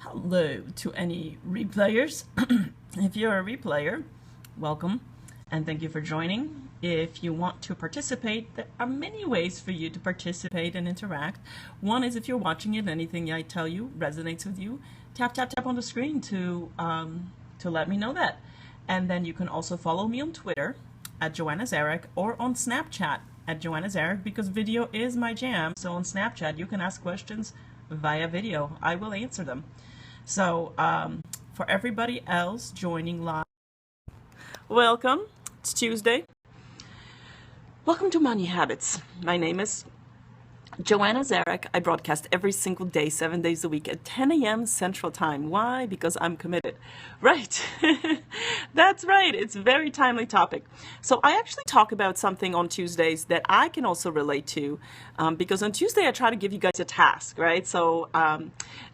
Hello to any replayers. If you're a replayer, welcome and thank you for joining. If you want to participate, there are many ways for you to participate and interact. One is if you're watching it and anything I tell you resonates with you, tap tap tap on the screen to let me know that. And then you can also follow me on Twitter at joannazarach or on Snapchat at joannazarach, because video is my jam. So on Snapchat you can ask questions via video. I will answer them. So for everybody else joining live, welcome. It's Tuesday. Welcome to Money Habits. My name is Joanna Zarach. I broadcast every single day, 7 days a week at 10 a.m. Central Time. Why? Because I'm committed. Right. That's right. It's a very timely topic. So I actually talk about something on Tuesdays that I can also relate to, because on Tuesday I try to give you guys a task, right? So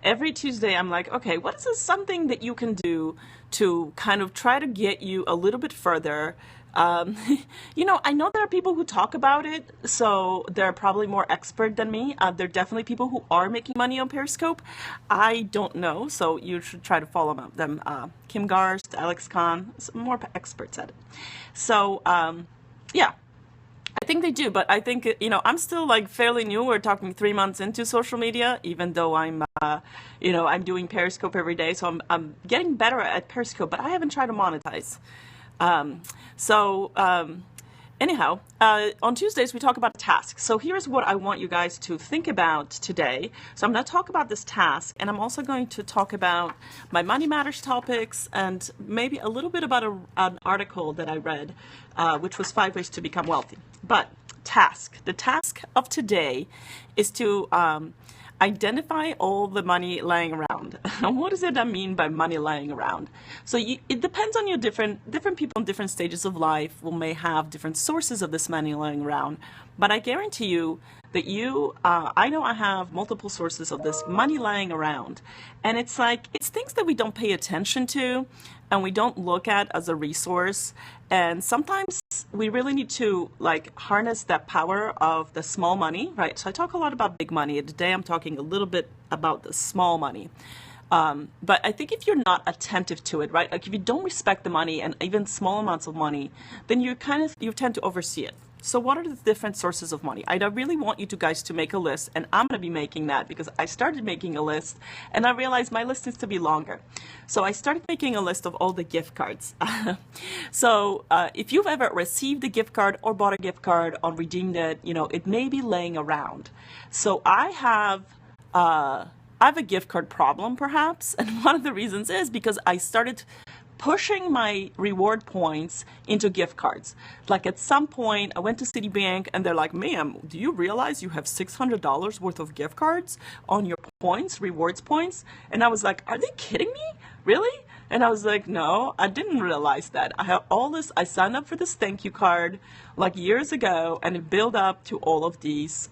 every Tuesday I'm like, okay, what is something that you can do to kind of try to get you a little bit further? I know there are people who talk about it, so they're probably more expert than me. There are definitely people who are making money on Periscope. I don't know, so you should try to follow them. Kim Garst, Alex Khan, some more experts at it. So, yeah, I think they do, but I think, I'm still like fairly new. We're talking 3 months into social media, even though I'm doing Periscope every day. So I'm getting better at Periscope, but I haven't tried to monetize. Anyhow, on Tuesdays we talk about a task. So here's what I want you guys to think about today. So I'm going to talk about this task, and I'm also going to talk about my Money Matters topics and maybe a little bit about an article that I read, which was 5 ways to become wealthy. But the task of today is to identify all the money lying around. What does it mean by money lying around? So it depends on your different people in different stages of life may have different sources of this money lying around. But I guarantee you that I know I have multiple sources of this money lying around. And it's things that we don't pay attention to and we don't look at as a resource. And sometimes we really need to harness that power of the small money, right? So I talk a lot about big money. Today I'm talking a little bit about the small money. But I think if you're not attentive to it, right? Like if you don't respect the money and even small amounts of money, then you tend to oversee it. So what are the different sources of money? I really want you guys to make a list, and I'm going to be making that because I started making a list and I realized my list needs to be longer. So I started making a list of all the gift cards. So if you've ever received a gift card or bought a gift card or redeemed it, it may be laying around. So I have a gift card problem perhaps, and one of the reasons is because I started pushing my reward points into gift cards. Like at some point I went to Citibank and they're like, ma'am, do you realize you have $600 worth of gift cards on your rewards points? And I was like, are they kidding me? Really? And I was like, no, I didn't realize that. I have all this, I signed up for this thank you card like years ago, and it built up to all of these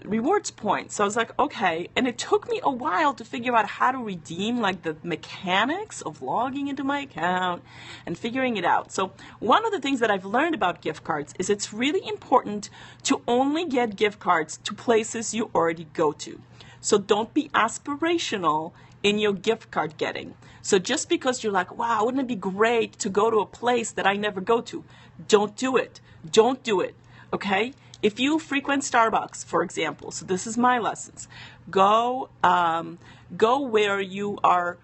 rewards points. So I was like, okay. And it took me a while to figure out how to redeem the mechanics of logging into my account and figuring it out. So one of the things that I've learned about gift cards is it's really important to only get gift cards to places you already go to. So don't be aspirational in your gift card getting. So just because you're like, wow, wouldn't it be great to go to a place that I never go to? Don't do it. Don't do it. Okay? If you frequent Starbucks, for example, so this is my lessons, go where you are,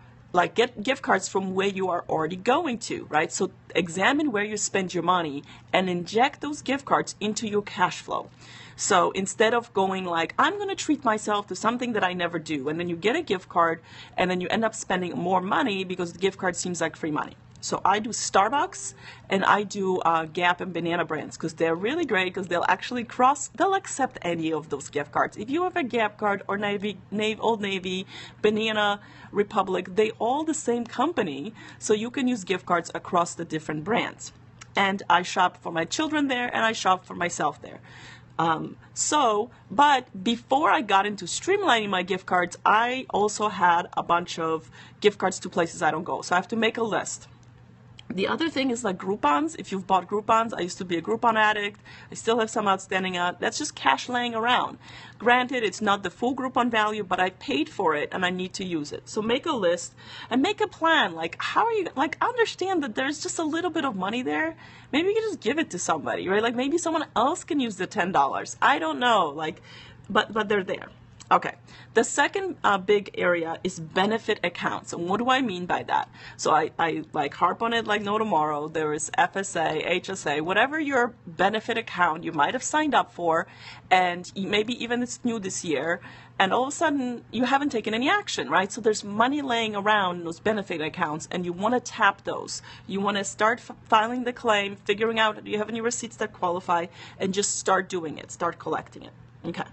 get gift cards from where you are already going to, right? So examine where you spend your money and inject those gift cards into your cash flow. So instead of going I'm going to treat myself to something that I never do, and then you get a gift card and then you end up spending more money because the gift card seems like free money. So I do Starbucks and I do Gap and Banana Brands because they're really great because they'll accept any of those gift cards. If you have a Gap card or Old Navy, Banana Republic, they all the same company. So you can use gift cards across the different brands. And I shop for my children there and I shop for myself there. But before I got into streamlining my gift cards, I also had a bunch of gift cards to places I don't go. So I have to make a list. The other thing is like Groupons. If you've bought Groupons, I used to be a Groupon addict. I still have some outstanding out. That's just cash laying around. Granted, it's not the full Groupon value, but I paid for it and I need to use it. So make a list and make a plan. Like, how are you, like, understand that there's just a little bit of money there. Maybe you can just give it to somebody, right? Like maybe someone else can use the $10. I don't know. Like, but they're there. Okay, the second big area is benefit accounts. And what do I mean by that? So I like harp on it like no tomorrow. There is FSA, HSA, whatever your benefit account you might have signed up for, and maybe even it's new this year, and all of a sudden you haven't taken any action, right? So there's money laying around in those benefit accounts, and you want to tap those. You want to start filing the claim, figuring out do you have any receipts that qualify, and just start doing it, start collecting it. Okay.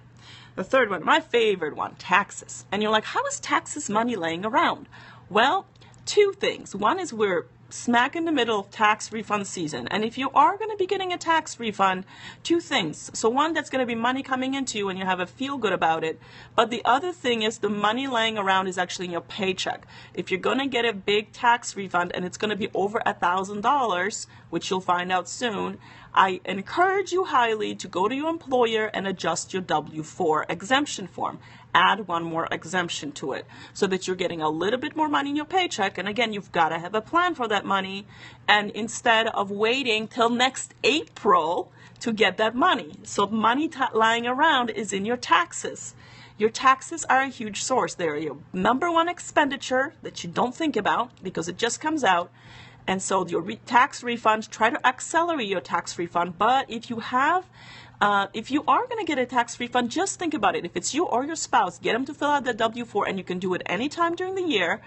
The third one, my favorite one, taxes. And you're like, how is taxes money laying around? Well, two things. One is we're smack in the middle of tax refund season. And if you are going to be getting a tax refund, two things. So one, that's going to be money coming into you and you have a feel good about it. But the other thing is the money laying around is actually in your paycheck. If you're going to get a big tax refund and it's going to be over $1,000, which you'll find out soon, I encourage you highly to go to your employer and adjust your W-4 exemption form. Add one more exemption to it so that you're getting a little bit more money in your paycheck. And again, you've got to have a plan for that money. And instead of waiting till next April to get that money. So money lying around is in your taxes. Your taxes are a huge source. They're your number one expenditure that you don't think about because it just comes out. And so your tax refund, try to accelerate your tax refund. But if you have, if you are going to get a tax refund, just think about it. If it's you or your spouse, get them to fill out the W-4, and you can do it anytime during the year,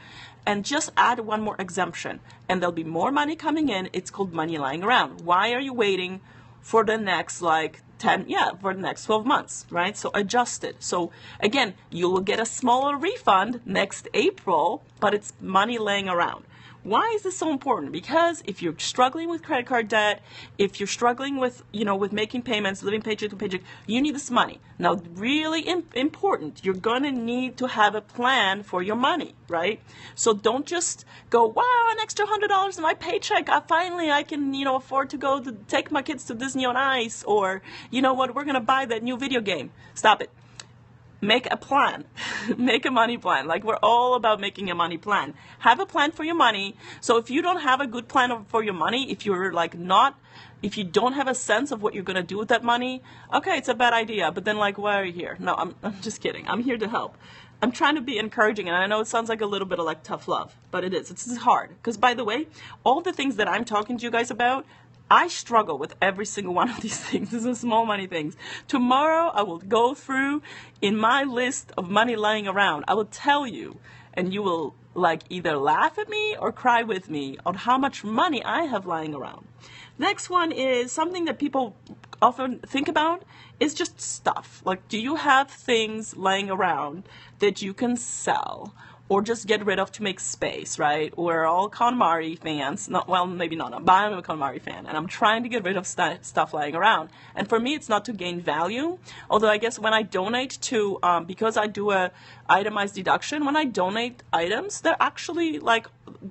and just add one more exemption. And there'll be more money coming in. It's called money lying around. Why are you waiting for the next for the next 12 months, right? So adjust it. So again, you will get a smaller refund next April, but it's money laying around. Why is this so important? Because if you're struggling with credit card debt, if you're struggling with, with making payments, living paycheck to paycheck, you need this money. Now, really important, you're going to need to have a plan for your money, right? So don't just go, wow, an extra $100 in my paycheck. I can, afford to go to take my kids to Disney on Ice, or, you know what, we're going to buy that new video game. Stop it. Make a plan. Make a money plan. Like, we're all about making a money plan. Have a plan for your money. So if you don't have a good plan for your money, if you don't have a sense of what you're going to do with that money, okay, it's a bad idea. But then, why are you here? No, I'm just kidding. I'm here to help. I'm trying to be encouraging, and I know it sounds like a little bit of tough love, but it is. It's hard. Because, by the way, all the things that I'm talking to you guys about, I struggle with every single one of these things. These are small money things. Tomorrow, I will go through in my list of money lying around. I will tell you, and you will either laugh at me or cry with me on how much money I have lying around. Next one is something that people often think about is just stuff. Do you have things laying around that you can sell or just get rid of to make space, right? We're all KonMari fans. Maybe not, but I'm a KonMari fan, and I'm trying to get rid of stuff lying around. And for me, it's not to gain value, although I guess when I donate to, because I do a itemized deduction, when I donate items, they're actually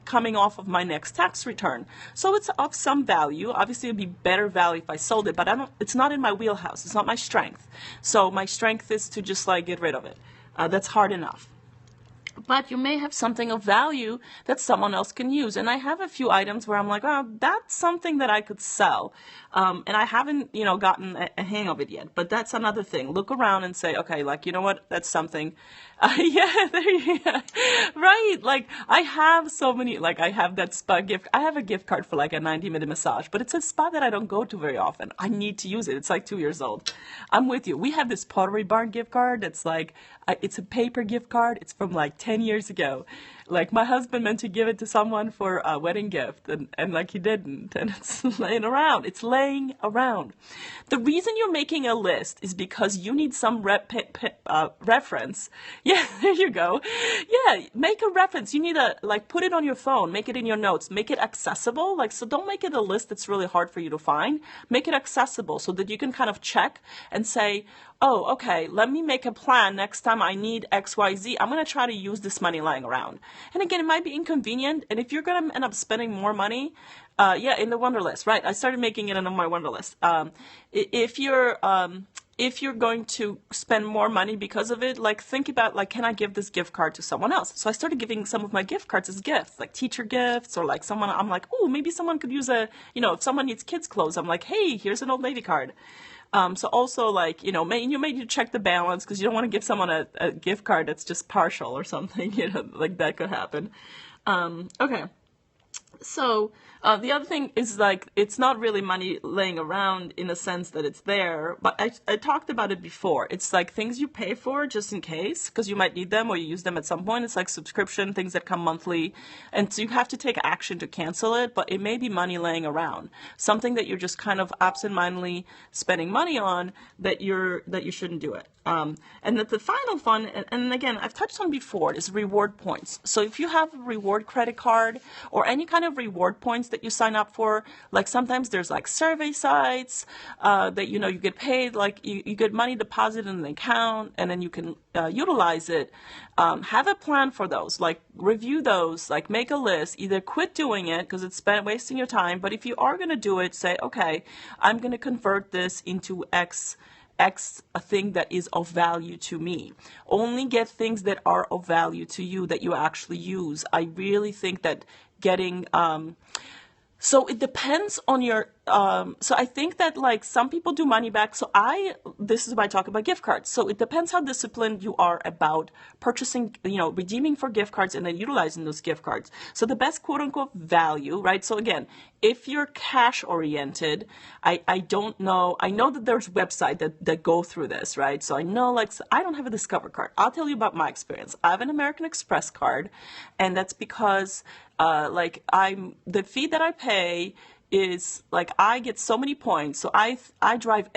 coming off of my next tax return. So it's of some value. Obviously, it'd be better value if I sold it, but it's not in my wheelhouse. It's not my strength. So my strength is to just get rid of it. That's hard enough. But you may have something of value that someone else can use. And I have a few items where I'm like, oh, that's something that I could sell. And I haven't, gotten a hang of it yet. But that's another thing. Look around and say, okay, you know what? That's something. Yeah, there you go. Right. I have so many, I have that spa gift. I have a gift card for a 90-minute massage, but it's a spa that I don't go to very often. I need to use it. It's 2 years old. I'm with you. We have this Pottery Barn gift card. That's it's a paper gift card. It's from 10 years ago. My husband meant to give it to someone for a wedding gift, and he didn't, and it's laying around. It's laying around. The reason you're making a list is because you need some reference. Yeah, there you go. Yeah, make a reference. You need to put it on your phone, make it in your notes, make it accessible. So don't make it a list that's really hard for you to find. Make it accessible so that you can kind of check and say, oh, okay, let me make a plan next time I need XYZ. I'm going to try to use this money lying around. And again, it might be inconvenient. And if you're going to end up spending more money, yeah, in the Wonderlist, right? I started making it on my Wonderlist. If you're going to spend more money because of it, like think about like, can I give this gift card to someone else? So I started giving some of my gift cards as gifts, like teacher gifts, or like someone, I'm like, oh, maybe someone could use if someone needs kids clothes, I'm like, hey, here's an old lady card. So also like, you may need to check the balance because you don't want to give someone a gift card that's just partial or something, like that could happen. Okay. So the other thing is like it's not really money laying around in a sense that it's there, but I talked about it before. It's like things you pay for just in case because you might need them or you use them at some point. It's like subscription, things that come monthly, and so you have to take action to cancel it, but it may be money laying around, something that you're just kind of absentmindedly spending money on that you shouldn't do it. And that the final fun, and again, I've touched on before, is reward points. So if you have a reward credit card or any kind of reward points that you sign up for, like sometimes there's like survey sites that, you get paid, like you get money deposited in an account and then you can utilize it. Have a plan for those, like review those, like make a list, either quit doing it because it's wasting your time. But if you are going to do it, say, okay, I'm going to convert this into X a thing that is of value to me. Only get things that are of value to you that you actually use. I really think that getting so it depends on your so I think that like some people do money back. So this is why I talk about gift cards. So it depends how disciplined you are about purchasing, redeeming for gift cards and then utilizing those gift cards. So the best quote unquote value, right? So again, if you're cash oriented, I don't know. I know that there's websites that go through this, right? So I know like I don't have a Discover card. I'll tell you about my experience. I have an American Express card, and that's because the fee that I pay is like I get so many points. So I drive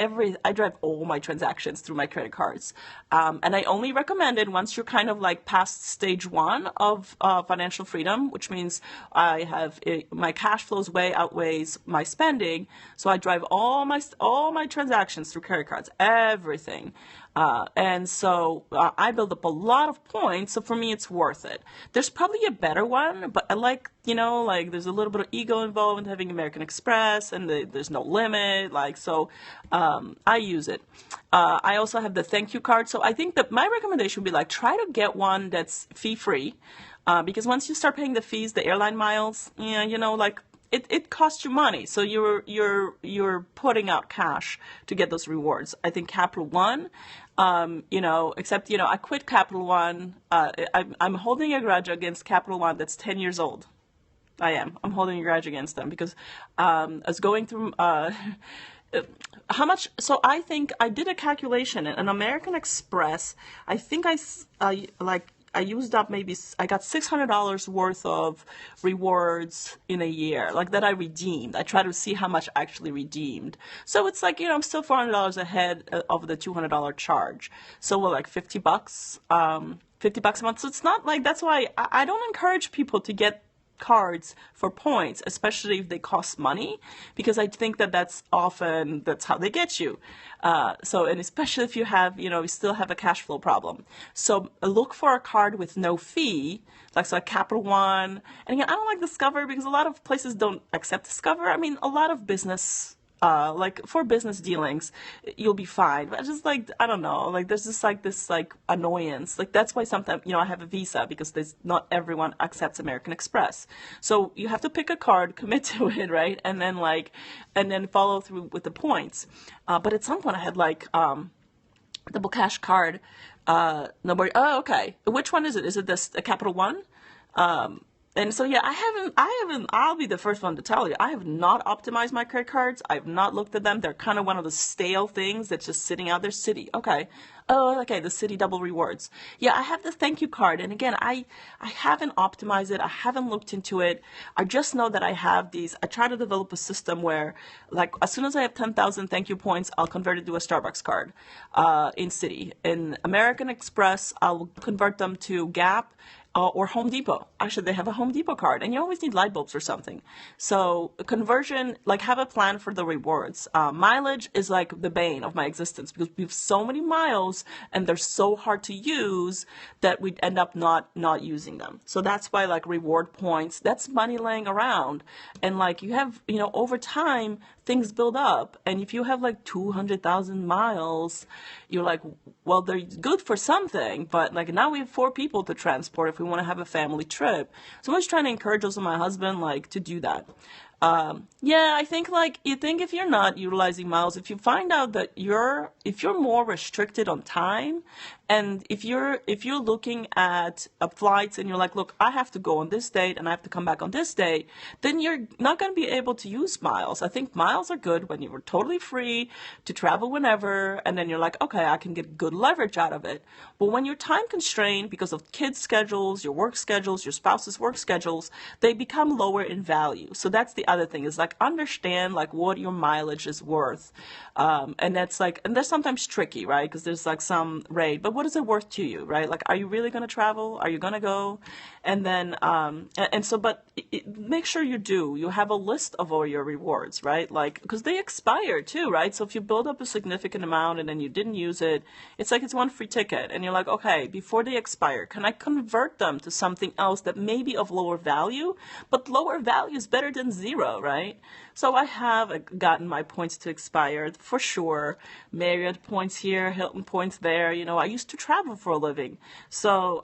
all my transactions through my credit cards, and I only recommend it once you're kind of like past stage 1 of financial freedom, which means I have my cash flows way outweighs my spending. So I drive all my transactions through credit cards, everything. And so I build up a lot of points. So for me, it's worth it. There's probably a better one, but I like, there's a little bit of ego involved in having American Express and there's no limit. I use it. I also have the thank you card. So I think that my recommendation would be like, try to get one that's fee free. Because once you start paying the fees, the airline miles, it costs you money, so you're putting out cash to get those rewards. I think Capital One, except I quit Capital One. I'm holding a grudge against Capital One that's 10 years old. I'm holding a grudge against them because I was going through how much. So I think I did a calculation. An American Express, I think I used up I got $600 worth of rewards in a year, like that I redeemed. I try to see how much I actually redeemed. So it's like, I'm still $400 ahead of the $200 charge. So we're like $50, $50 a month. So it's not like, that's why I don't encourage people to get cards for points, especially if they cost money, because I think that's how they get you. And especially if you have, you still have a cash flow problem. So look for a card with no fee, like a Capital One. And again, I don't like Discover because a lot of places don't accept Discover. I mean, a lot of business, for business dealings, you'll be fine. But just I don't know, there's just this annoyance. That's why sometimes, I have a Visa because not everyone accepts American Express. So you have to pick a card, commit to it, right? And then follow through with the points. But at some point I had double cash card, nobody, oh, okay. Which one is it? Is it a Capital One? And so, yeah, I'll be the first one to tell you, I have not optimized my credit cards. I've not looked at them. They're kind of one of the stale things that's just sitting out there. Citi. Okay. Oh, okay. The Citi double rewards. Yeah, I have the thank you card. And again, I haven't optimized it. I haven't looked into it. I just know that I have these. I try to develop a system where, as soon as I have 10,000 thank you points, I'll convert it to a Starbucks card in Citi. In American Express, I'll convert them to Gap or Home Depot. Actually, they have a Home Depot card, and you always need light bulbs or something. So conversion, like have a plan for the rewards. Mileage is like the bane of my existence because we have so many miles and they're so hard to use that we end up not using them. So that's why like reward points, that's money laying around. And like you have, over time, things build up. And if you have like 200,000 miles, you're like, well, they're good for something, but like now we have 4 people to transport if we want to have a family trip. So I'm just trying to encourage also my husband like to do that. Yeah, I think like you think if you're not utilizing miles, if you find out that if you're more restricted on time, and if you're looking at flights and you're like, look, I have to go on this date and I have to come back on this date, then you're not going to be able to use miles. I think miles are good when you're totally free to travel whenever, and then you're like, okay, I can get good leverage out of it. But when you're time constrained because of kids' schedules, your work schedules, your spouse's work schedules, they become lower in value. So that's the other thing is like understand like what your mileage is worth. And that's sometimes tricky, right? Because there's like some rate, but what is it worth to you, right? Like, are you really going to travel? Are you going to go? And then, make sure you have a list of all your rewards, right? Like, because they expire too, right? So if you build up a significant amount and then you didn't use it, it's like it's one free ticket. And you're like, okay, before they expire, can I convert them to something else that may be of lower value? But lower value is better than zero, right? So I have gotten my points to expire for sure. Marriott points here, Hilton points there. I used to travel for a living. So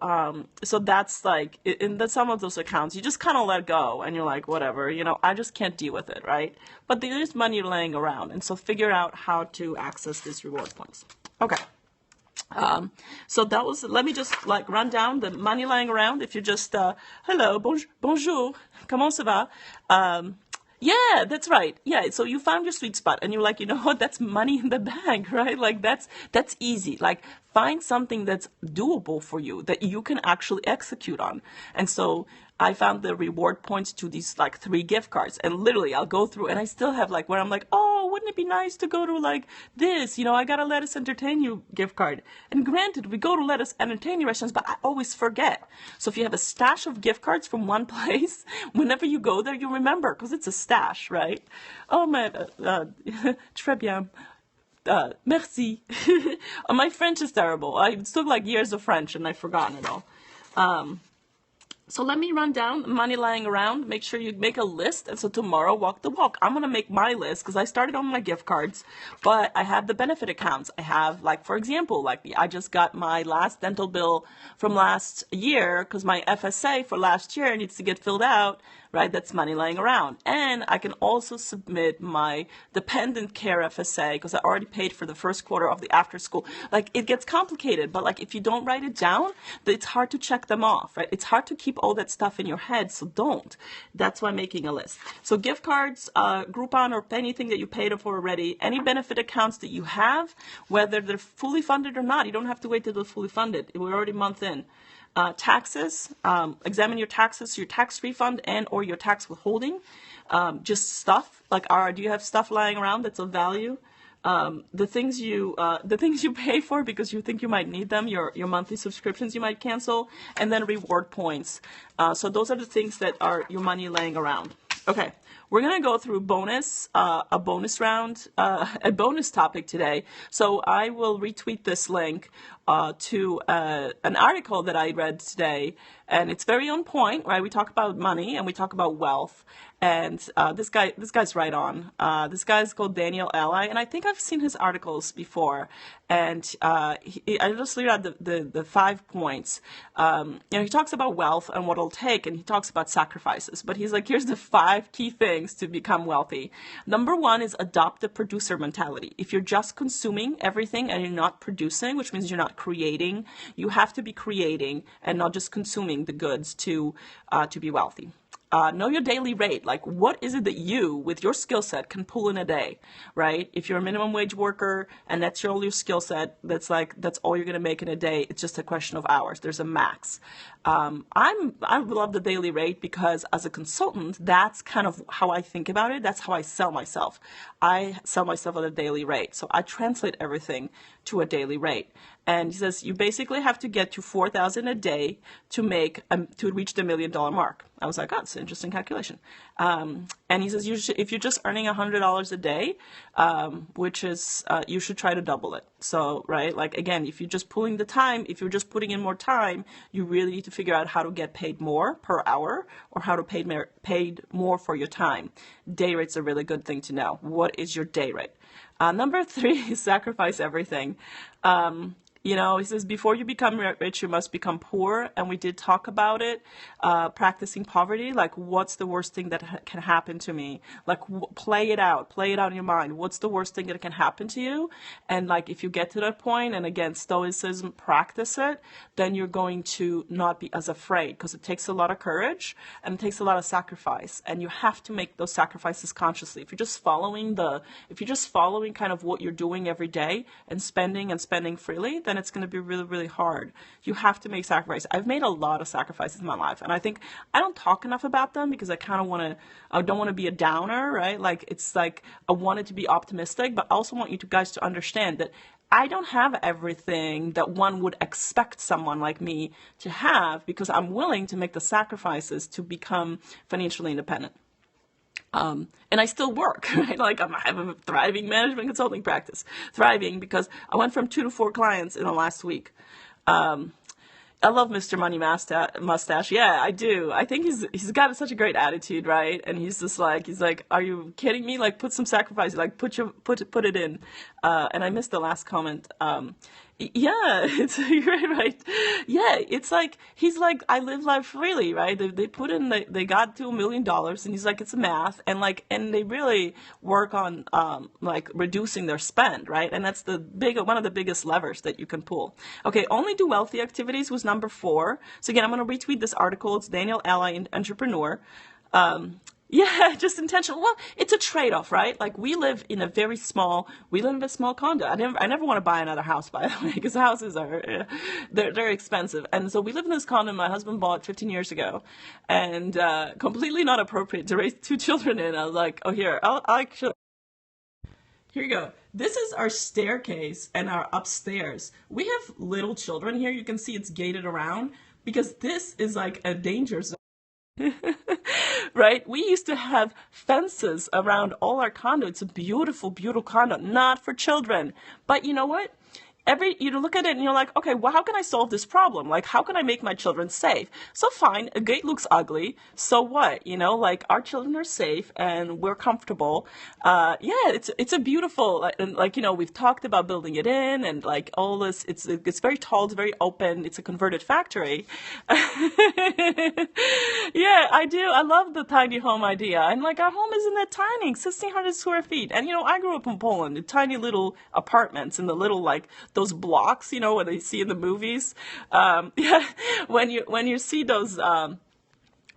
that's like, in some of those accounts, you just kind of let go and you're like, whatever, I just can't deal with it, right? But there is money laying around. And so figure out how to access these reward points. Okay. So that was, let me just like run down the money lying around. If you're just, hello, bonjour, comment ça va? Yeah, that's right. Yeah, so you found your sweet spot and you're like, you know what, that's money in the bank, right? Like that's easy. Like find something that's doable for you that you can actually execute on. And so I found the reward points to these like 3 gift cards, and literally I'll go through and I still have like where I'm like, oh, wouldn't it be nice to go to like this, I got a Let Us Entertain You gift card. And granted, we go to Let Us Entertain You restaurants, but I always forget. So if you have a stash of gift cards from one place, whenever you go there, you remember because it's a stash, right? Oh man, très bien. Merci. My French is terrible. It took like years of French and I've forgotten it all. So let me run down money lying around. Make sure you make a list. And so tomorrow, walk the walk. I'm going to make my list because I started on my gift cards, but I have the benefit accounts. I have like, for example, like I just got my last dental bill from last year because my FSA for last year needs to get filled out, right? That's money lying around. And I can also submit my dependent care FSA because I already paid for the first quarter of the after school. Like it gets complicated, but like if you don't write it down, it's hard to check them off, right? It's hard to keep all that stuff in your head, so don't. That's why I'm making a list. So gift cards, Groupon, or anything that you paid for already, any benefit accounts that you have, whether they're fully funded or not, you don't have to wait till they're fully funded. We're already a month in. Taxes, examine your taxes, your tax refund and or your tax withholding. Just stuff, like do you have stuff lying around that's of value? The things you pay for because you think you might need them, your monthly subscriptions you might cancel, and then reward points. So those are the things that are your money laying around. Okay, we're going to go through a bonus round, a bonus topic today. So I will retweet this link to an article that I read today, and it's very on point, right? We talk about money and we talk about wealth, and this guy's right on. This guy's called Daniel Ally, and I think I've seen his articles before. And I just laid out the 5 points. He talks about wealth and what it'll take, and he talks about sacrifices. But he's like, here's the 5 key things to become wealthy. Number 1 is adopt the producer mentality. If you're just consuming everything and you're not producing, which means you're not creating, you have to be creating and not just consuming the goods to be wealthy. Know your daily rate. Like, what is it that you, with your skill set, can pull in a day, right? If you're a minimum wage worker and that's all your skill set, that's all you're going to make in a day. It's just a question of hours. There's a max. I love the daily rate because as a consultant, that's kind of how I think about it. That's how I sell myself. I sell myself at a daily rate. So I translate everything to a daily rate. And he says, you basically have to get to 4,000 a day to to reach the $1 million mark. I was like, oh, it's an interesting calculation. And he says, if you're just earning $100 a day, which is, you should try to double it. So, right, like, again, if you're just pulling the time, if you're just putting in more time, you really need to figure out how to get paid more per hour or how to paid more for your time. Day rate's a really good thing to know. What is your day rate? Number 3 is sacrifice everything. He says, before you become rich, you must become poor. And we did talk about it, practicing poverty. Like, what's the worst thing that can happen to me? Like, play it out in your mind. What's the worst thing that can happen to you? And like, if you get to that point, and again, stoicism, practice it, then you're going to not be as afraid, because it takes a lot of courage and it takes a lot of sacrifice. And you have to make those sacrifices consciously. If you're just following kind of what you're doing every day and spending freely, then it's going to be really, really hard. You have to make sacrifices. I've made a lot of sacrifices in my life, and I think I don't talk enough about them because I don't want to be a downer, right? Like, it's like, I wanted to be optimistic, but I also want you guys to understand that I don't have everything that one would expect someone like me to have, because I'm willing to make the sacrifices to become financially independent. And I still work, right? Like, I have a thriving management consulting practice. Thriving because I went from 2 to 4 clients in the last week. I love Mr. Money Mustache. Yeah, I do. I think he's got such a great attitude, right? And he's like, are you kidding me? Like, put some sacrifice, like put it in. And I missed the last comment. Yeah, you're right. Yeah, it's like, he's like, I live life freely, right? They put in, they got to $1 million, and he's like, it's math, and they really work on, like, reducing their spend, right? And that's one of the biggest levers that you can pull. Okay, only do wealthy activities was number 4. So again, I'm going to retweet this article. It's Daniel Ally, Entrepreneur. Yeah, just intentional. Well, it's a trade-off, right? Like, we live in a small condo. I never want to buy another house, by the way, because houses they're expensive. And so we live in this condo my husband bought 15 years ago, and completely not appropriate to raise 2 children in. I was like, oh, here you go. This is our staircase and our upstairs. We have little children here. You can see it's gated around because this is like a danger zone. Right? We used to have fences around all our condo. It's a beautiful, beautiful condo, not for children. But you know what? You look at it and you're like, okay, well, how can I solve this problem? Like, how can I make my children safe? So fine, a gate looks ugly. So what? Like, our children are safe and we're comfortable. Yeah, it's a beautiful, and like, we've talked about building it in and like all this. It's very tall, it's very open. It's a converted factory. Yeah, I do. I love the tiny home idea. And like, our home isn't that tiny, 1,600 square feet. And I grew up in Poland, the tiny little apartments and the little, like, those blocks, what they see in the movies. Yeah, when you see those,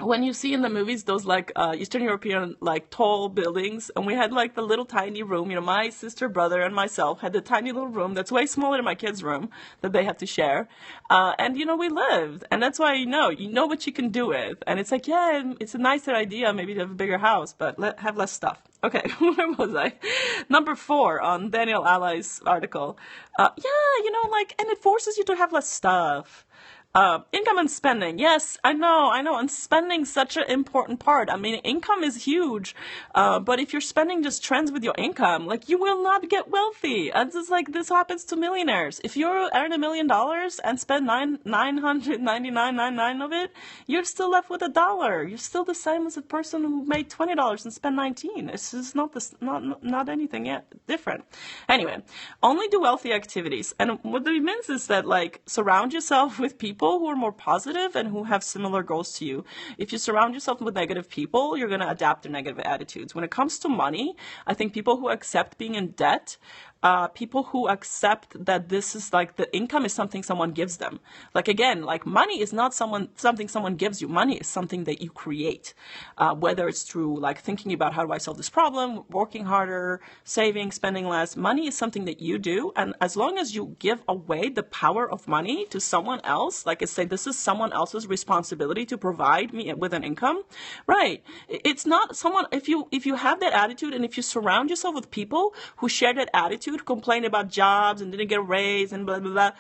when you see in the movies those like Eastern European like tall buildings, and we had like the little tiny room. My sister, brother, and myself had the tiny little room that's way smaller than my kids' room that they have to share. And we lived, and that's why you know what you can do with. And it's like, yeah, it's a nicer idea maybe to have a bigger house, but have less stuff. Okay, where was I? Number 4 on Daniel Ally's article. Yeah, and it forces you to have less stuff. Income and spending. Yes, I know. And spending's such an important part. I mean, income is huge. But if your spending just trends with your income, like, you will not get wealthy. And it's like, this happens to millionaires. If you earn $1 million and spend $999.99 of it, you're still left with $1. You're still the same as a person who made $20 and spent 19. It's just not anything yet different. Anyway, only do wealthy activities. And what it means is that, like, surround yourself with people who are more positive and who have similar goals to you. If you surround yourself with negative people, you're going to adapt their negative attitudes. When it comes to money, I think people who accept being in debt, people who accept that this is like the income is something someone gives them. Like, again, like, money is not something someone gives you. Money is something that you create, whether it's through like thinking about how do I solve this problem, working harder, saving, spending less. Money is something that you do. And as long as you give away the power of money to someone else, Like it's saying this is someone else's responsibility to provide me with an income, right? It's not someone, if you have that attitude, and if you surround yourself with people who share that attitude, complain about jobs and didn't get a raise and blah, blah, blah,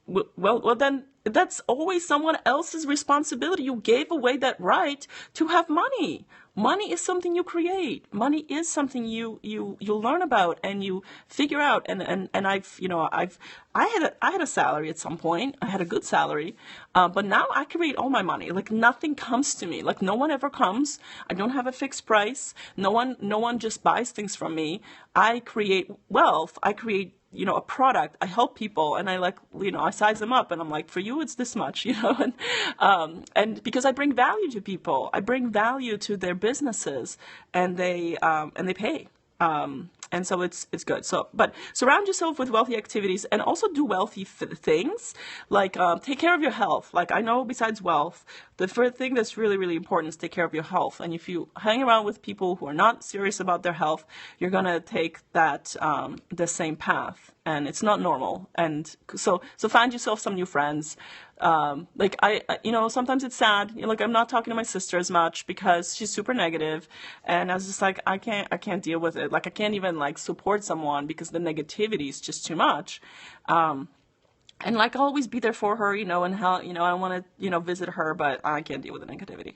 well, then that's always someone else's responsibility. You gave away that right to have money. Money is something you create. Money is something you learn about and you figure out. And I had a salary at some point. I had a good salary, but now I create all my money. Like nothing comes to me. Like no one ever comes. I don't have a fixed price. No one just buys things from me. I create wealth. I create a product. I help people, and I size them up, and I'm like, for you, it's this much, and because I bring value to people, I bring value to their businesses, and they pay. And so it's good. So, but surround yourself with wealthy activities and also do wealthy things, like take care of your health. Like I know besides wealth, the first thing that's really, really important is take care of your health. And if you hang around with people who are not serious about their health, you're going to take that, the same path. And it's not normal. And so find yourself some new friends. Like sometimes it's sad. Like I'm not talking to my sister as much because she's super negative, and I was just like, I can't deal with it. Like I can't even like support someone because the negativity is just too much. And like I'll always be there for her, and how, I want to, visit her, but I can't deal with the negativity.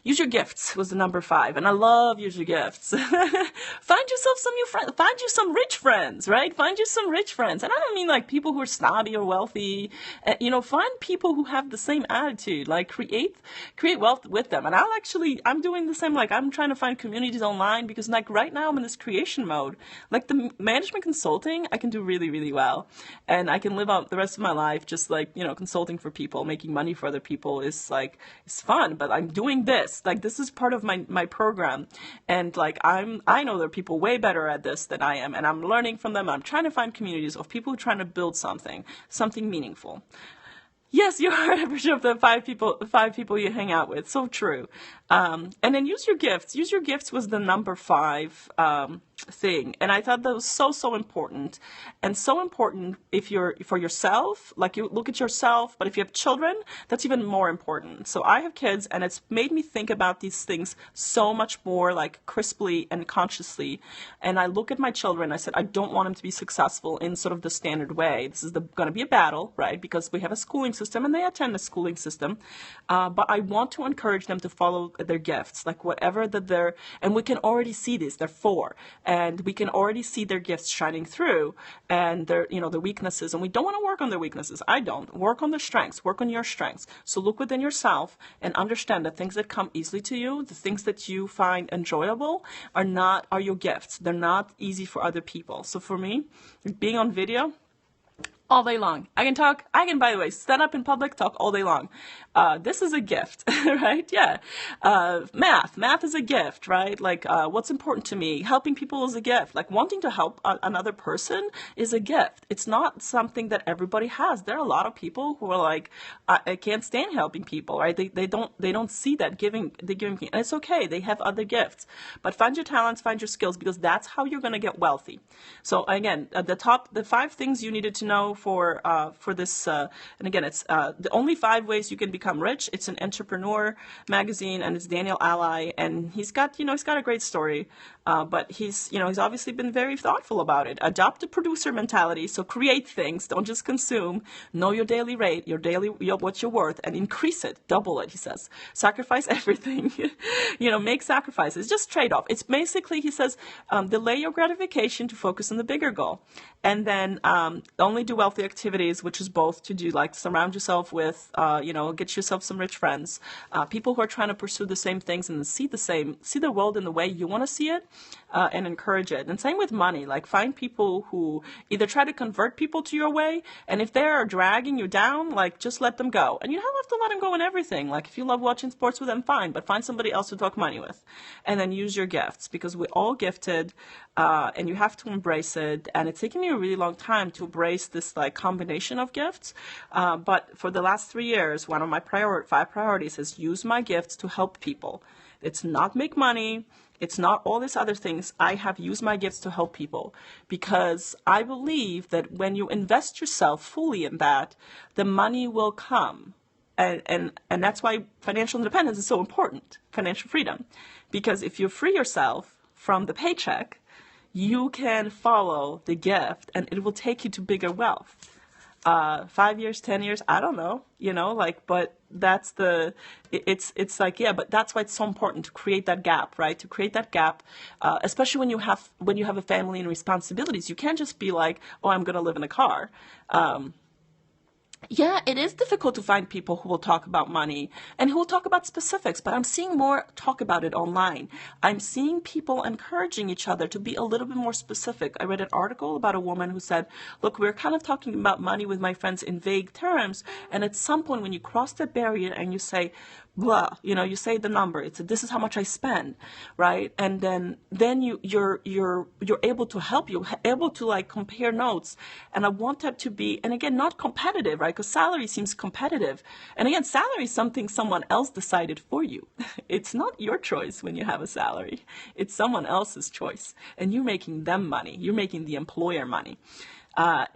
Use your gifts was the number 5. And I love use your gifts. Find yourself some new friends. Find you some rich friends, right? Find you some rich friends. And I don't mean like people who are snobby or wealthy. Find people who have the same attitude, like create wealth with them. And I'm doing the same. Like I'm trying to find communities online because like right now I'm in this creation mode. Like the management consulting, I can do really, really well. And I can live out the rest of my life just like, consulting for people, making money for other people is fun, but I'm doing this. Like this is part of my program. And like I know there are people way better at this than I am, and I'm learning from them. I'm trying to find communities of people who are trying to build something meaningful. Yes, you are average of the 5 people you hang out with. So true. And then use your gifts. Use your gifts was the number 5 thing. And I thought that was so important. And so important if you're for yourself, like you look at yourself, but if you have children, that's even more important. So I have kids, and it's made me think about these things so much more like crisply and consciously. And I look at my children, I said, I don't want them to be successful in sort of the standard way. This is going to be a battle, right? Because we have a schooling system and they attend a schooling system. But I want to encourage them to follow their gifts, like whatever that they're, and we can already see this, they're 4, and we can already see their gifts shining through and their, their weaknesses. And we don't want to work on their weaknesses. I don't. Work on their strengths, work on your strengths. So look within yourself and understand that things that come easily to you, the things that you find enjoyable are your gifts. They're not easy for other people. So for me, being on video, all day long. I can, by the way, stand up in public, talk all day long. This is a gift, right? Yeah. Math is a gift, right? Like, what's important to me? Helping people is a gift. Like, wanting to help another person is a gift. It's not something that everybody has. There are a lot of people who are like, I can't stand helping people, right? They don't see that giving, and it's okay. They have other gifts. But find your talents, find your skills, because that's how you're going to get wealthy. So again, the 5 things you needed to know for this, and again, it's the only 5 ways you can become rich. It's an entrepreneur magazine, and it's Daniel Ally, and he's got a great story, but he's obviously been very thoughtful about it. Adopt a producer mentality, so create things, don't just consume. Know your daily rate, what you're worth, and increase it, double it. He says, sacrifice everything, make sacrifices, just trade off. It's basically, he says, delay your gratification to focus on the bigger goal, and then only do wealthy activities, which is both to do like surround yourself with, get yourself some rich friends, people who are trying to pursue the same things and see the world in the way you want to see it, and encourage it. And same with money, like find people who either try to convert people to your way, and if they are dragging you down, like just let them go. And you don't have to let them go in everything. Like if you love watching sports with them, fine, but find somebody else to talk money with. And then use your gifts, because we're all gifted, and you have to embrace it. And it's taken me a really long time to embrace this like combination of gifts. But for the last 3 years, one of my 5 priorities is use my gifts to help people. It's not make money. It's not all these other things. I have used my gifts to help people because I believe that when you invest yourself fully in that, the money will come. And that's why financial independence is so important, financial freedom. Because if you free yourself from the paycheck, you can follow the gift and it will take you to bigger wealth. 5 years, 10 years, I don't know, but that's it's like, yeah, but that's why it's so important to create that gap, right? To create that gap, especially when you have a family and responsibilities. You can't just be like, oh, I'm going to live in a car. Yeah, it is difficult to find people who will talk about money and who will talk about specifics, but I'm seeing more talk about it online. I'm seeing people encouraging each other to be a little bit more specific. I read an article about a woman who said, look, we're kind of talking about money with my friends in vague terms, and at some point when you cross that barrier and you say, blah, you say the number. This is how much I spend, right? And then you're able to help. You're able to like compare notes. And I want that to be, and again, not competitive, right? Because salary seems competitive. And again, salary is something someone else decided for you. It's not your choice when you have a salary. It's someone else's choice. And you're making them money. You're making the employer money. But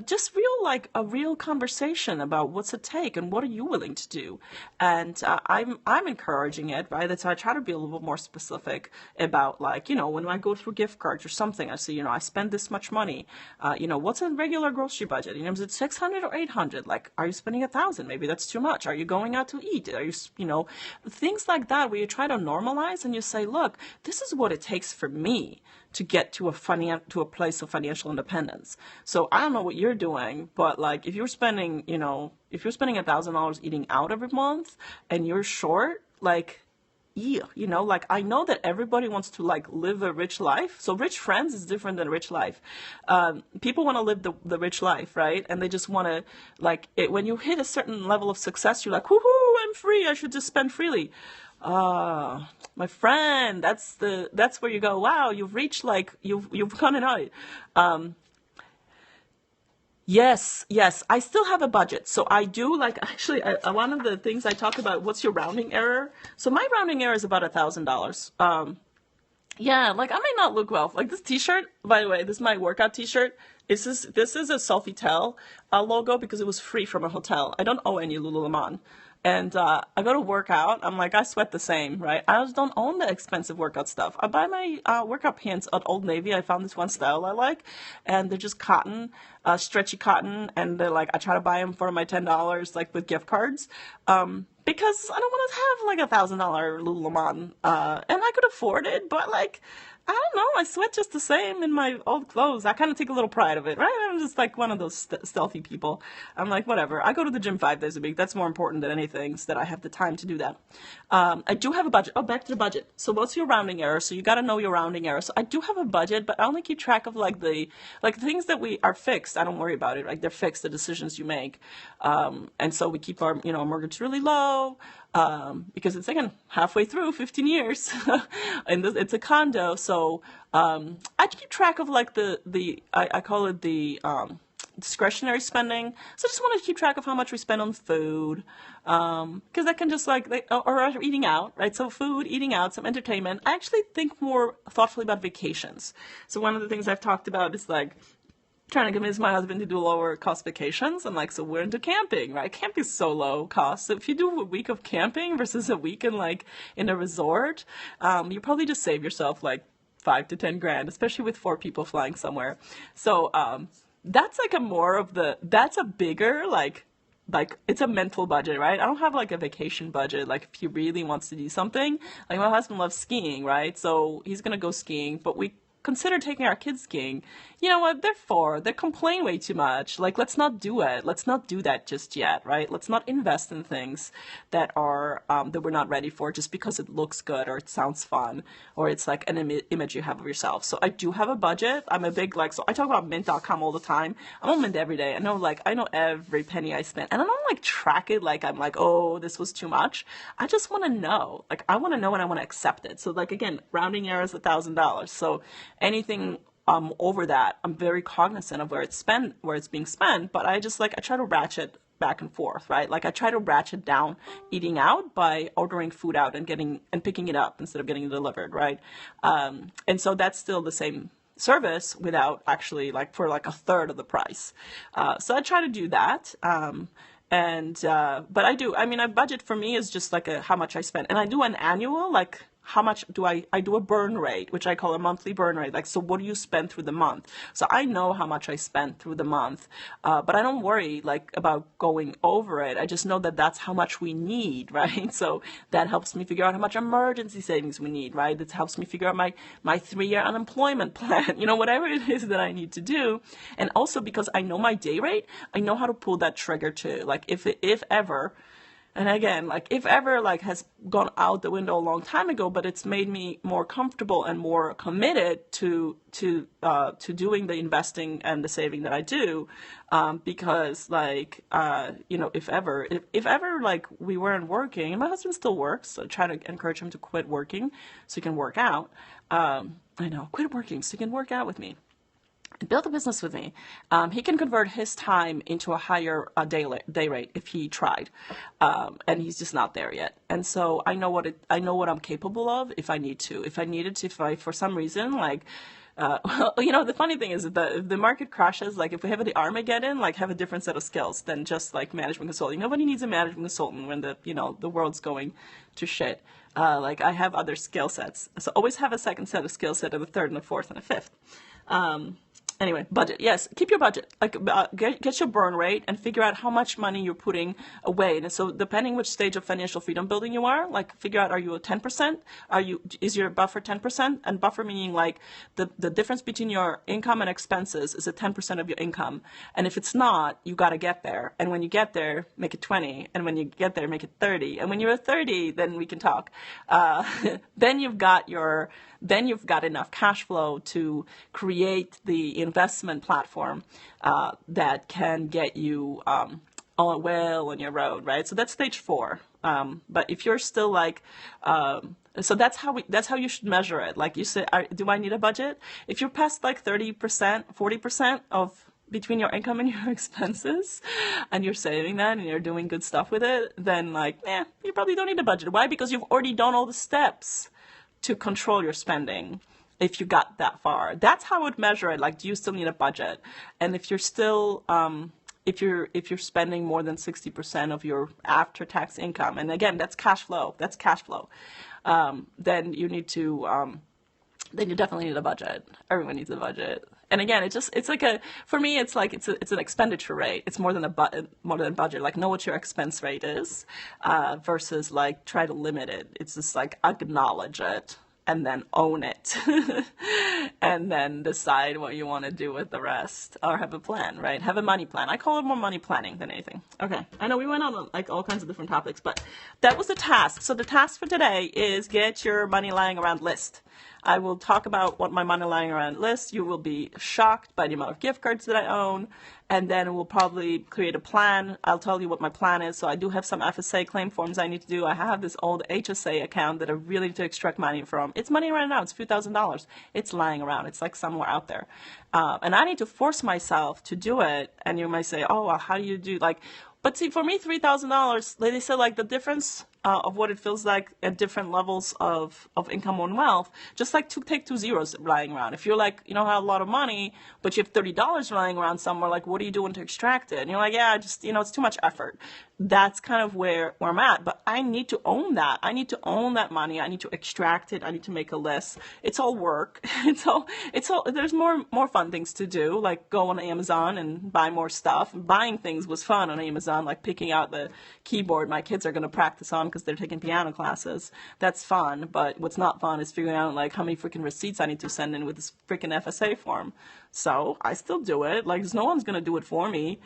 just a real conversation about what's at stake and what are you willing to do. And I'm encouraging it, right? That's why I try to be a little bit more specific about when I go through gift cards or something, I say, I spend this much money. What's a regular grocery budget? Is it 600 or 800? Like, are you spending 1,000? Maybe that's too much. Are you going out to eat? Are you, things like that where you try to normalize and you say, look, this is what it takes for me to get to a place of financial independence. So I don't know what you're doing, but like if you're spending $1,000 eating out every month and you're short, like, yeah, like I know that everybody wants to like live a rich life. So rich friends is different than rich life. People want to live the rich life, right? And they just want to when you hit a certain level of success, you're like, woohoo, I'm free. I should just spend freely. My friend, that's where you go, wow, you've reached you've gone and out. Yes, I still have a budget. So I do actually, one of the things I talk about, what's your rounding error? So my rounding error is about $1,000. Yeah, I may not look well. Like this t-shirt, by the way, this is my workout t-shirt. This is a Selfie Tell logo because it was free from a hotel. I don't owe any Lululemon. And I go to work out. I'm like, I sweat the same, right? I just don't own the expensive workout stuff. I buy my workout pants at Old Navy. I found this one style I like, and they're just cotton, stretchy cotton, and they're I try to buy them for my $10, with gift cards, because I don't want to have $1,000 Lululemon, and I could afford it, but I don't know. I sweat just the same in my old clothes. I kind of take a little pride of it, right? I'm just one of those stealthy people. I'm like, whatever. I go to the gym 5 days a week. That's more important than anything, so that I have the time to do that. I do have a budget. Oh, back to the budget. So what's your rounding error? So you got to know your rounding error. So I do have a budget, but I only keep track of the things that we are fixed. I don't worry about it. They're fixed, the decisions you make. And so we keep our, mortgage really low. Because it's again halfway through 15 years and it's a condo, so I keep track of I call it the discretionary spending. So I just want to keep track of how much we spend on food, because I can just or eating out, right? So food, eating out, some entertainment. I actually think more thoughtfully about vacations. So one of the things I've talked about is trying to convince my husband to do lower cost vacations. I'm so we're into camping, right? Camping is so low cost. So if you do a week of camping versus a week in a resort, you probably just save yourself $5 to $10 especially with 4 people flying somewhere. So that's that's a bigger it's a mental budget, right? I don't have a vacation budget. If he really wants to do something, my husband loves skiing, right? So he's gonna go skiing, but we consider taking our kids skiing. You know what? They're 4. They complain way too much. Let's not do it. Let's not do that just yet, right? Let's not invest in things that are that we're not ready for just because it looks good or it sounds fun or it's an image you have of yourself. So I do have a budget. I'm a big so I talk about Mint.com all the time. I'm on Mint every day. I know every penny I spend, and I don't track it. I'm oh, this was too much. I just want to know. I want to know and I want to accept it. So again, rounding error is $1,000. So anything over that, I'm very cognizant of where it's being spent, but I just I try to ratchet back and forth, right? Like I try to ratchet down eating out by ordering food out and picking it up instead of getting it delivered, right? And so that's still the same service without actually like for like a third of the price. So I try to do that. But a budget for me is just like how much I spend. And I do an annual, like how much I do a burn rate, which I call a monthly burn rate. Like, so what do you spend through the month? So I know how much I spend through the month, but I don't worry like about going over it. I just know that that's how much we need, right? So that helps me figure out how much emergency savings we need, right? It helps me figure out my 3-year unemployment plan, whatever it is that I need to do. And also because I know my day rate, I know how to pull that trigger too. Like if ever, and again, like if ever like has gone out the window a long time ago, but it's made me more comfortable and more committed to doing the investing and the saving that I do, because like if ever like we weren't working, and my husband still works, so I try to encourage him to quit working so he can work out. Quit working so he can work out with me. Build a business with me. He can convert his time into a higher day rate if he tried, and he's just not there yet. And so I know what I'm capable of if I need to. If I needed to, if I for some reason like. The funny thing is that if the market crashes, like if we have the Armageddon, like have a different set of skills than just like management consulting. Nobody needs a management consultant when the world's going to shit. Like I have other skill sets. So always have a second set of skill set and a third and a fourth and a fifth. Anyway, budget. Yes, keep your budget. Like get your burn rate and figure out how much money you're putting away. And so depending which stage of financial freedom building you are, like figure out, are you at 10%? Is your buffer 10%? And buffer meaning like the difference between your income and expenses is at 10% of your income. And if it's not, you got to get there. And when you get there, make it 20. And when you get there, make it 30. And when you're at 30, then we can talk. Then you've got enough cash flow to create the investment platform that can get you well on your road, right? So that's stage 4. But if you're still like, so that's how you should measure it. Like you say, do I need a budget? If you're past like 30%, 40% of between your income and your expenses, and you're saving that and you're doing good stuff with it, then like, you probably don't need a budget. Why? Because you've already done all the steps to control your spending. If you got that far, that's how I would measure it. Like, do you still need a budget? And if you're still, if you're spending more than 60% of your after-tax income, and again, that's cash flow. Then you need to, then you definitely need a budget. Everyone needs a budget. And again, for me, it's an expenditure rate. It's more than a budget. Like, know what your expense rate is, versus like try to limit it. It's just like acknowledge it and then own it, and then decide what you want to do with the rest, or have a plan, right? Have a money plan. I call it more money planning than anything. Okay, I know we went on like all kinds of different topics, but that was the task. So the task for today is get your money lying around list. I will talk about what my money lying around list. You will be shocked by the amount of gift cards that I own, and then we'll probably create a plan. I'll tell you what my plan is. So I do have some FSA claim forms I need to do. I have this old HSA account that I really need to extract money from. It's money right now. It's a few $1,000s. It's lying around. It's like somewhere out there. And I need to force myself to do it. And you might say, oh, well, how do you do like, but see, for me, $3,000, they said like the difference of what it feels like at different levels of income and wealth, just like take 2 zeros lying around. If you're like, you don't have a lot of money, but you have $30 lying around somewhere, like, what are you doing to extract it? And you're like, yeah, just, it's too much effort. That's kind of where I'm at. But I need to own that. I need to own that money. I need to extract it. I need to make a list. It's all work. It's all, there's more fun things to do, like go on Amazon and buy more stuff. Buying things was fun on Amazon, like picking out the keyboard my kids are going to practice on because they're taking piano classes. That's fun. But what's not fun is figuring out like how many freaking receipts I need to send in with this freaking FSA form. So I still do it. Like, no one's going to do it for me.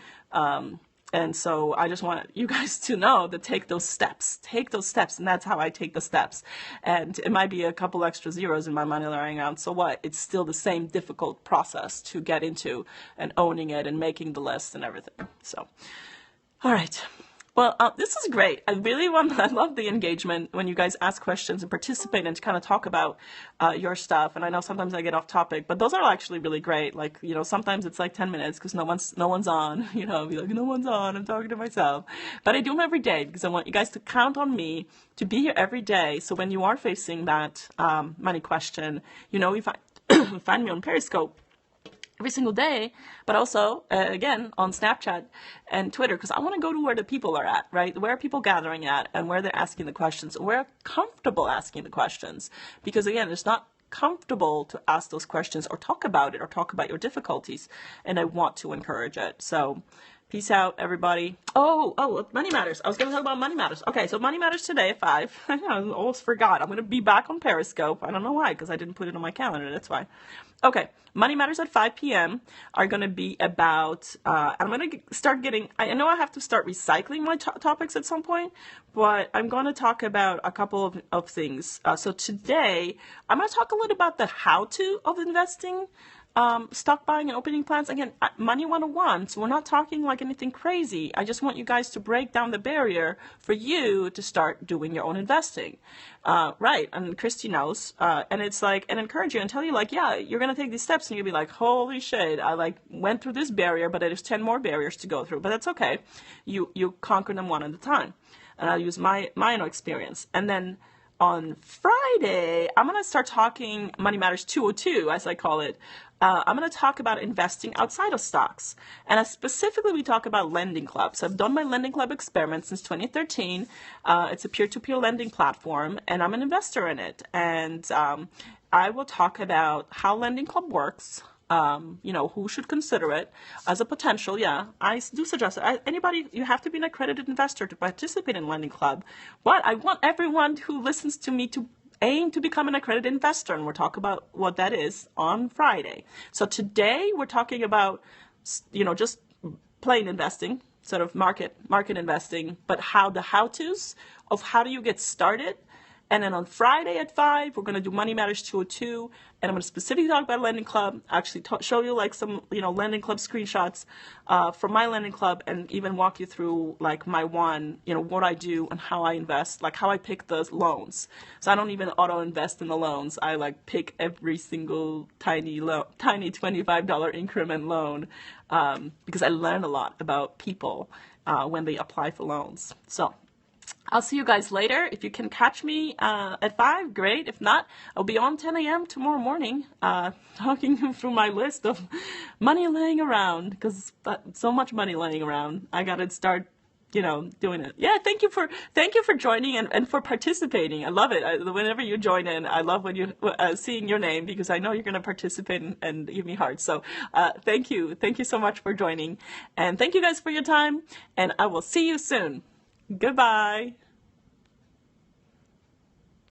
And so I just want you guys to know that take those steps, and that's how I take the steps. And it might be a couple extra zeros in my money lying around. So what? It's still the same difficult process to get into and owning it and making the list and everything. So, all right. Well, this is great. I love the engagement when you guys ask questions and participate and kind of talk about your stuff. And I know sometimes I get off topic, but those are actually really great. Like, sometimes it's like 10 minutes because no one's on, I'll be like, no one's on, I'm talking to myself. But I do them every day because I want you guys to count on me to be here every day. So when you are facing that money question, you find me on Periscope every single day, but also, again, on Snapchat and Twitter, because I want to go to where the people are at, right? Where are people gathering at and where they're asking the questions, and where comfortable asking the questions. Because, again, it's not comfortable to ask those questions or talk about it or talk about your difficulties, and I want to encourage it. So peace out, everybody. Oh, Money Matters. I was going to talk about Money Matters. Okay, so Money Matters today at 5. I almost forgot. I'm going to be back on Periscope. I don't know why, because I didn't put it on my calendar. That's why. Okay, Money Matters at 5 p.m. are going to be about, I'm going to start getting, I know I have to start recycling my topics at some point, but I'm going to talk about a couple of things. So today, I'm going to talk a little about the how-to of investing. Stock buying and opening plans. Again, Money 101, so we're not talking like anything crazy. I just want you guys to break down the barrier for you to start doing your own investing. Right, and Christy knows, and it's like, and encourage you and tell you like, yeah, you're going to take these steps and you'll be like, holy shit, I like went through this barrier, but there's 10 more barriers to go through, but that's okay. You conquer them one at a time. And I'll use my experience. And then on Friday, I'm going to start talking Money Matters 202, as I call it. I'm going to talk about investing outside of stocks. And specifically, we talk about lending clubs. I've done my lending club experiment since 2013. It's a peer-to-peer lending platform, and I'm an investor in it. And I will talk about how lending club works. Who should consider it as a potential. Yeah, I do suggest it. Anybody, you have to be an accredited investor to participate in lending club. But I want everyone who listens to me to aim to become an accredited investor, and we'll talk about what that is on Friday. So today we're talking about, just plain investing, sort of market investing, but the how-tos of how do you get started. And then on Friday at 5, we're going to do Money Matters 202, and I'm going to specifically talk about Lending Club, actually show you like some, Lending Club screenshots from my Lending Club, and even walk you through like my what I do and how I invest, like how I pick the loans. So I don't even auto-invest in the loans. I like pick every single tiny $25 increment loan because I learn a lot about people when they apply for loans. So I'll see you guys later. If you can catch me at 5, great. If not, I'll be on 10 a.m. tomorrow morning talking through my list of money laying around, because so much money laying around. I got to start, doing it. Yeah, thank you for joining and for participating. I love it. Whenever you join in, I love when you seeing your name, because I know you're going to participate and give me hearts. So thank you. Thank you so much for joining. And thank you guys for your time. And I will see you soon. Goodbye.